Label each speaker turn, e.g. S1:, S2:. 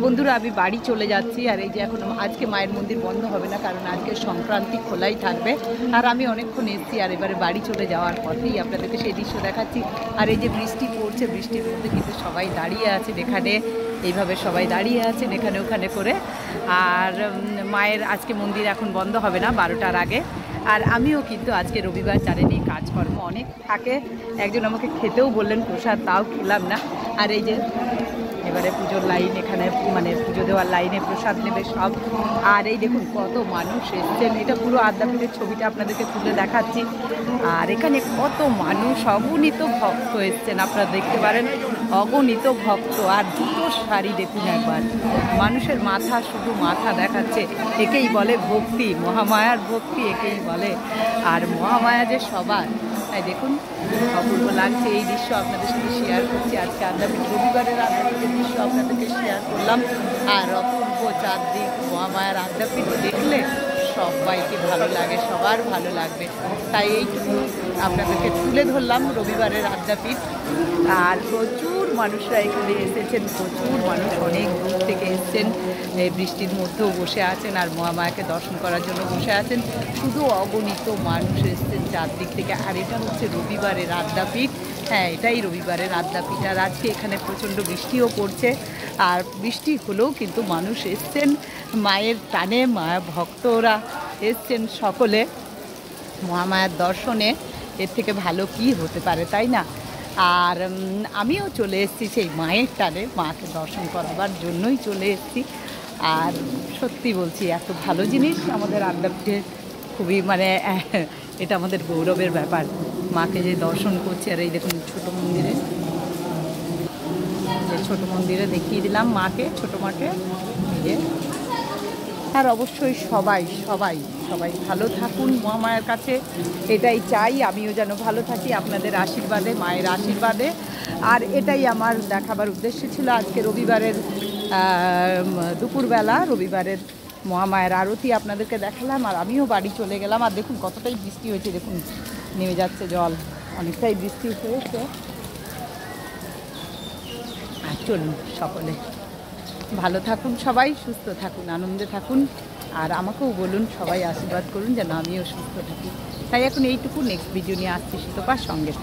S1: বন্ধুরা আমি বাড়ি চলে যাচ্ছি। আর এই যে এখন আজকে মায়ের মন্দির বন্ধ হবে না, কারণ আজকে সংক্রান্তি খোলাই থাকবে। আর আমি অনেকক্ষণ এসেছি, আর এবারে বাড়ি চলে যাওয়ার পথেই আপনাদেরকে সেই দৃশ্য দেখাচ্ছি। আর এই যে বৃষ্টি পড়ছে, বৃষ্টির মধ্যে কিন্তু সবাই দাঁড়িয়ে আছেন এখানে, এইভাবে সবাই দাঁড়িয়ে আছেন এখানে ওখানে করে। আর মায়ের আজকে মন্দির এখন বন্ধ হবে না 12টার আগে। আর আমিও কিন্তু আজকে রবিবার জানেনি কাজকর্ম অনেক থাকে। একজন আমাকে খেতেও বললেন প্রসাদ, তাও খেলাম না। আর এই যে এবারে পুজোর লাইন, এখানে মানে পুজো দেওয়ার লাইনে প্রসাদ নেবে সব। আর এই দেখুন কত মানুষ এসছেন, এটা পুরো আদ্যাপীঠের ছবিটা আপনাদেরকে তুলে দেখাচ্ছি। আর এখানে কত মানুষ, অগণিত ভক্ত এসছেন, আপনারা দেখতে পারেন অগণিত ভক্ত। আর দুটো শাড়ি দেখুন একবার, মানুষের মাথা, শুধু মাথা দেখাচ্ছে। একেই বলে ভক্তি, মহামায়ার ভক্তি একেই বলে। আর মহামায়া যে সবার, তাই দেখুন অপূর্ব লাগছে। এই দৃশ্য আপনাদের সাথে শেয়ার করছি। আজকে আদ্যাপীঠ রবিবারের আদ্যাপীঠের দৃশ্য আপনাদেরকে শেয়ার করলাম। আর অপূর্ব চারদিক মহামায়ার আদ্যাপীঠ দেখলে সবাইকে ভালো লাগে, সবার ভালো লাগবে। তাই এইটুকু আপনাদেরকে তুলে ধরলাম রবিবারের আদ্যাপীঠ। আর প্রচুর মানুষরা এখানে এসেছেন, প্রচুর মানুষ অনেক দূর থেকে এসেছেন, বৃষ্টির মধ্যেও বসে আছেন আর মহামায়াকে দর্শন করার জন্য বসে আছেন। শুধু অগণিত মানুষ এসেছেন চারদিক থেকে। আর এটা হচ্ছে রবিবারের আদ্যাপীঠ। হ্যাঁ, এটাই রবিবারের আদ্যাপীঠ। আর আজকে এখানে প্রচণ্ড বৃষ্টিও পড়ছে। আর বৃষ্টি হলেও কিন্তু মানুষ এসছেন মায়ের টানে, মায়া ভক্তরা এসছেন সকলে মহামায়ার দর্শনে। এর থেকে ভালো কি হতে পারে, তাই না? আর আমিও চলে এসেছি সেই মায়ের টানে, মাকে দর্শন করবার জন্যই চলে এসেছি। আর সত্যি বলছি, এত ভালো জিনিস আমাদের আদ্যাপীঠে, খুবই মানে এটা আমাদের গৌরবের ব্যাপার, মাকে যে দর্শন করছি। আর এই দেখুন ছোটো মন্দিরে, ছোটো মন্দিরে দেখিয়ে দিলাম মাকে, ছোটো মাকে। আর অবশ্যই সবাই সবাই সবাই ভালো থাকুন মহামায়ার কাছে, এটাই চাই। আমিও যেন ভালো থাকি আপনাদের আশীর্বাদে, মায়ের আশীর্বাদে। আর এটাই আমার দেখাবার উদ্দেশ্য ছিল আজকে রবিবারের দুপুরবেলা, রবিবারের মহামায়ার আরতি আপনাদেরকে দেখালাম। আর আমিও বাড়ি চলে গেলাম। আর দেখুন কতটাই বৃষ্টি হয়েছে, দেখুন নেমে যাচ্ছে জল, অনেকটাই বৃষ্টি হয়েছে। আর চলুন, সকলে ভালো থাকুন, সবাই সুস্থ থাকুন, আনন্দে থাকুন। আর আমাকেও বলুন, সবাই আশীর্বাদ করুন যেন আমিও সুস্থ থাকি। তাই এখন এইটুকু, নেক্সট ভিডিও নিয়ে আসছি, সুতপার সঙ্গে থাকুন।